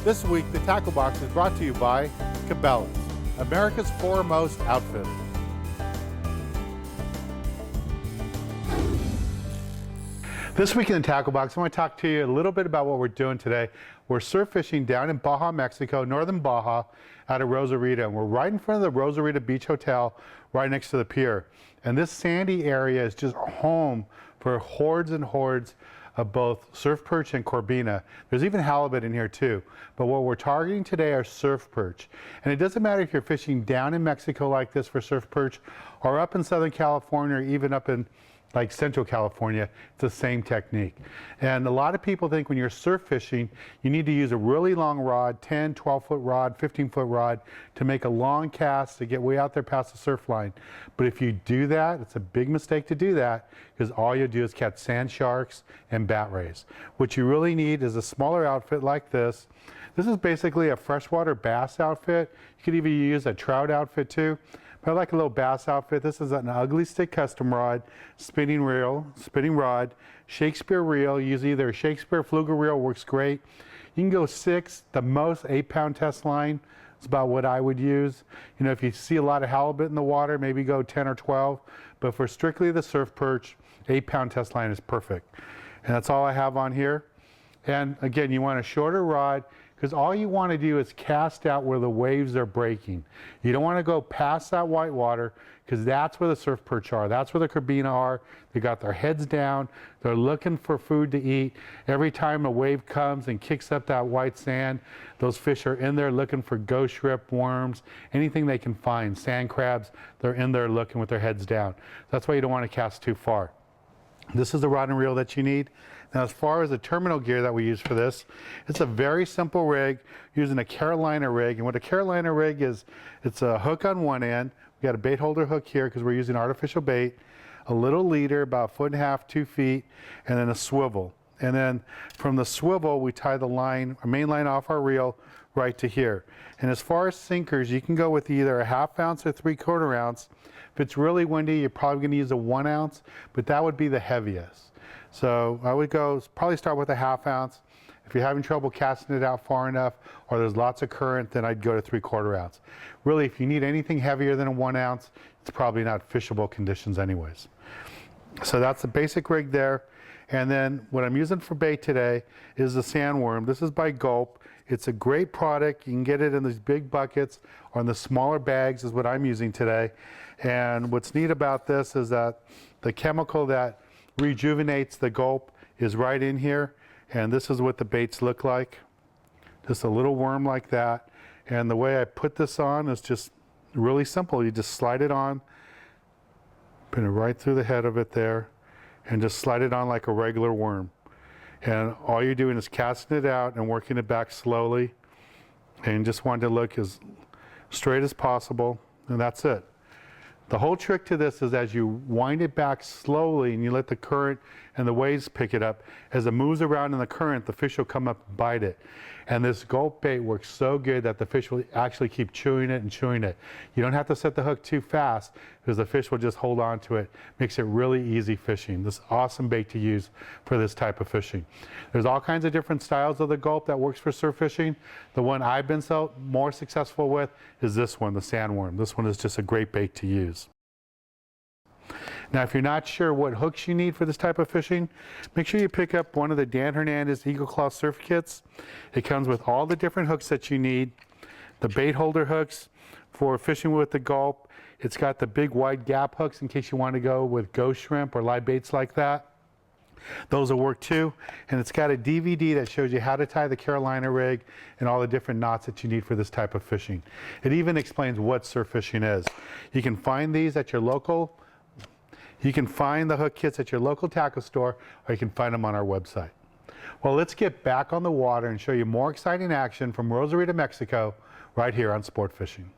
This week, the Tackle Box is brought to you by Cabela's, America's foremost outfitter. This week in the Tackle Box, I want to talk to you a little bit about what we're doing today. We're surf fishing down in Baja, Mexico, northern Baja, out of Rosarita. And we're right in front of the Rosarita Beach Hotel, right next to the pier. And this sandy area is just home for hordes and hordes of both surf perch and corbina. There's even halibut in here too. But what we're targeting today are surf perch. And it doesn't matter if you're fishing down in Mexico like this for surf perch, or up in Southern California, or even up in like Central California, it's the same technique. And a lot of people think when you're surf fishing, you need to use a really long rod, 10, 12-foot rod, 15-foot rod, to make a long cast to get way out there past the surf line. But if you do that, it's a big mistake to do that, because all you do is catch sand sharks and bat rays. What you really need is a smaller outfit like this. This is basically a freshwater bass outfit. You could even use a trout outfit too. I like a little bass outfit. This is an ugly stick custom rod, spinning reel, spinning rod, Shakespeare reel. Use either a Shakespeare fluger reel, works great. You can go 6, the most 8-pound test line. It's about what I would use. You know, if you see a lot of halibut in the water, maybe go 10 or 12. But for strictly the surf perch, 8-pound test line is perfect. And that's all I have on here. And again, you want a shorter rod, because all you want to do is cast out where the waves are breaking. You don't want to go past that white water, because that's where the surf perch are. That's where the corbina are. They got their heads down. They're looking for food to eat. Every time a wave comes and kicks up that white sand, those fish are in there looking for ghost shrimp, worms, anything they can find, sand crabs. They're in there looking with their heads down. That's why you don't want to cast too far. This is the rod and reel that you need. Now, as far as the terminal gear that we use for this, it's a very simple rig using a Carolina rig. And what a Carolina rig is, it's a hook on one end. We got a bait holder hook here because we're using artificial bait, a little leader about 1.5 to 2 feet, and then a swivel. And then from the swivel, we tie the line, our main line off our reel right to here. And as far as sinkers, you can go with either a 1/2 ounce or 3/4 ounce. If it's really windy, you're probably going to use a 1 ounce, but that would be the heaviest. So I would probably start with a 1/2 ounce. If you're having trouble casting it out far enough, or there's lots of current, then I'd go to 3/4 ounce. Really, if you need anything heavier than a 1 ounce, it's probably not fishable conditions anyways. So that's the basic rig there. And then what I'm using for bait today is the sandworm. This is by Gulp. It's a great product. You can get it in these big buckets or in the smaller bags is what I'm using today. And what's neat about this is that the chemical that rejuvenates the Gulp is right in here. And this is what the baits look like. Just a little worm like that. And the way I put this on is just really simple. You just slide it on, put it right through the head of it there, and just slide it on like a regular worm. And all you're doing is casting it out and working it back slowly, and just want to look as straight as possible, and that's it. The whole trick to this is as you wind it back slowly and you let the current and the waves pick it up, as it moves around in the current, the fish will come up and bite it. And this Gulp bait works so good that the fish will actually keep chewing it and chewing it. You don't have to set the hook too fast, because the fish will just hold on to it. Makes it really easy fishing. This awesome bait to use for this type of fishing. There's all kinds of different styles of the Gulp that works for surf fishing. The one I've been more successful with is this one, the sandworm. This one is just a great bait to use. Now, if you're not sure what hooks you need for this type of fishing, make sure you pick up one of the Dan Hernandez Eagle Claw surf kits. It comes with all the different hooks that you need. The bait holder hooks for fishing with the Gulp. It's got the big wide gap hooks in case you want to go with ghost shrimp or live baits like that. Those will work too. And it's got a DVD that shows you how to tie the Carolina rig and all the different knots that you need for this type of fishing. It even explains what surf fishing is. You can find these at your local You can find the hook kits at your local tackle store, or you can find them on our website. Well, let's get back on the water and show you more exciting action from Rosarita, Mexico, right here on Sport Fishing.